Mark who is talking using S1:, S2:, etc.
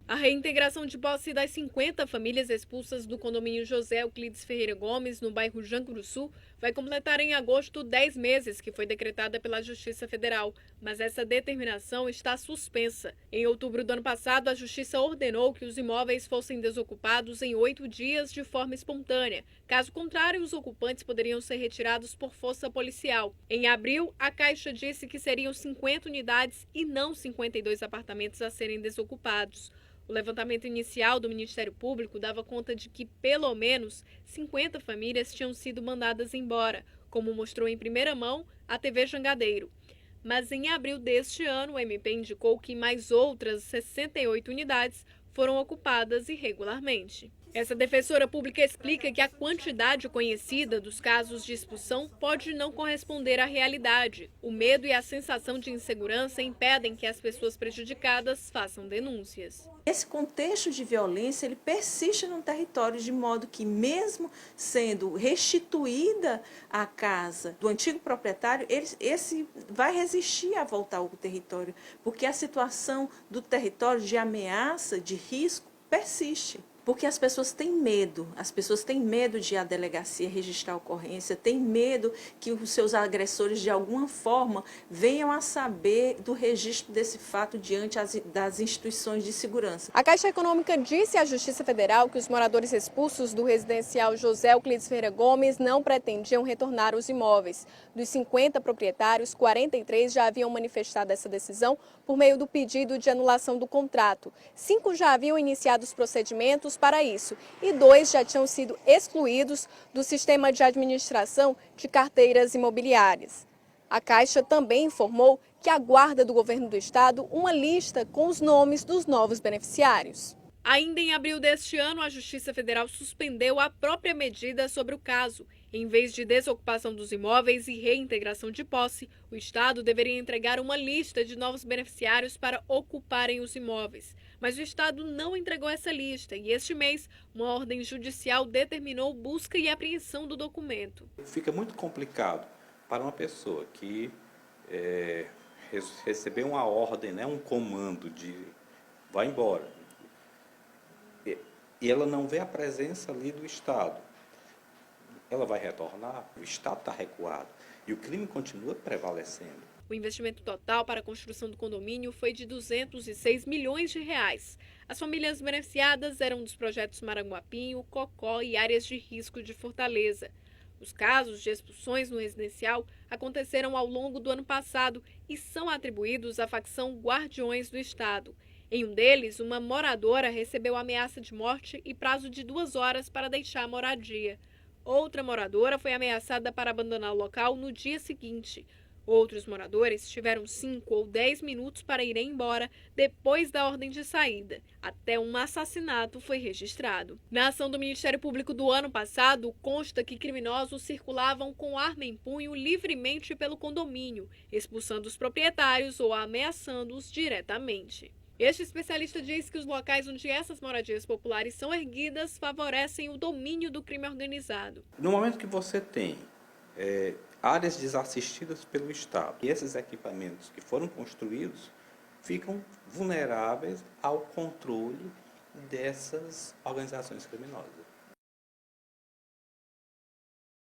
S1: A reintegração de posse das 50 famílias expulsas do condomínio José Euclides Ferreira Gomes, no bairro Jancuruçu, vai completar em agosto 10 meses, que foi decretada pela Justiça Federal. Mas essa determinação está suspensa. Em outubro do ano passado, a Justiça ordenou que os imóveis fossem desocupados em 8 dias de forma espontânea. Caso contrário, os ocupantes poderiam ser retirados por força policial. Em abril, a Caixa disse que seriam 50 unidades e não 52 apartamentos a serem desocupados. O levantamento inicial do Ministério Público dava conta de que, pelo menos, 50 famílias tinham sido mandadas embora, como mostrou em primeira mão a TV Jangadeiro. Mas em abril deste ano, o MP indicou que mais outras 68 unidades foram ocupadas irregularmente. Essa defensora pública explica que a quantidade conhecida dos casos de expulsão pode não corresponder à realidade. O medo e a sensação de insegurança impedem que as pessoas prejudicadas façam denúncias.
S2: Esse contexto de violência ele persiste no território, de modo que, mesmo sendo restituída a casa do antigo proprietário, esse vai resistir a voltar ao território, porque a situação do território de ameaça, de risco, persiste. Porque as pessoas têm medo de ir à delegacia registrar a ocorrência, têm medo que os seus agressores, de alguma forma, venham a saber do registro desse fato diante das instituições de segurança.
S1: A Caixa Econômica disse à Justiça Federal que os moradores expulsos do residencial José Euclides Ferreira Gomes não pretendiam retornar os imóveis. Dos 50 proprietários, 43 já haviam manifestado essa decisão por meio do pedido de anulação do contrato. 5 já haviam iniciado os procedimentos para isso e 2 já tinham sido excluídos do sistema de administração de carteiras imobiliárias. A Caixa também informou que aguarda do governo do estado uma lista com os nomes dos novos beneficiários. Ainda em abril deste ano, a Justiça Federal suspendeu a própria medida sobre o caso. Em vez de desocupação dos imóveis e reintegração de posse, o Estado deveria entregar uma lista de novos beneficiários para ocuparem os imóveis. Mas o Estado não entregou essa lista e, este mês, uma ordem judicial determinou busca e apreensão do documento.
S3: Fica muito complicado para uma pessoa que recebeu uma ordem, né, um comando de vai embora, e ela não vê a presença ali do Estado. Ela vai retornar, o Estado está recuado e o crime continua prevalecendo.
S1: O investimento total para a construção do condomínio foi de 206 milhões de reais. As famílias beneficiadas eram dos projetos Maranguapinho, Cocó e áreas de risco de Fortaleza. Os casos de expulsões no residencial aconteceram ao longo do ano passado e são atribuídos à facção Guardiões do Estado. Em um deles, uma moradora recebeu ameaça de morte e prazo de 2 horas para deixar a moradia. Outra moradora foi ameaçada para abandonar o local no dia seguinte. Outros moradores tiveram 5 ou 10 minutos para irem embora depois da ordem de saída. Até um assassinato foi registrado. Na ação do Ministério Público do ano passado, consta que criminosos circulavam com arma em punho livremente pelo condomínio, expulsando os proprietários ou ameaçando-os diretamente. Este especialista diz que os locais onde essas moradias populares são erguidas favorecem o domínio do crime organizado.
S3: No momento que você tem áreas desassistidas pelo Estado, e esses equipamentos que foram construídos ficam vulneráveis ao controle dessas organizações criminosas.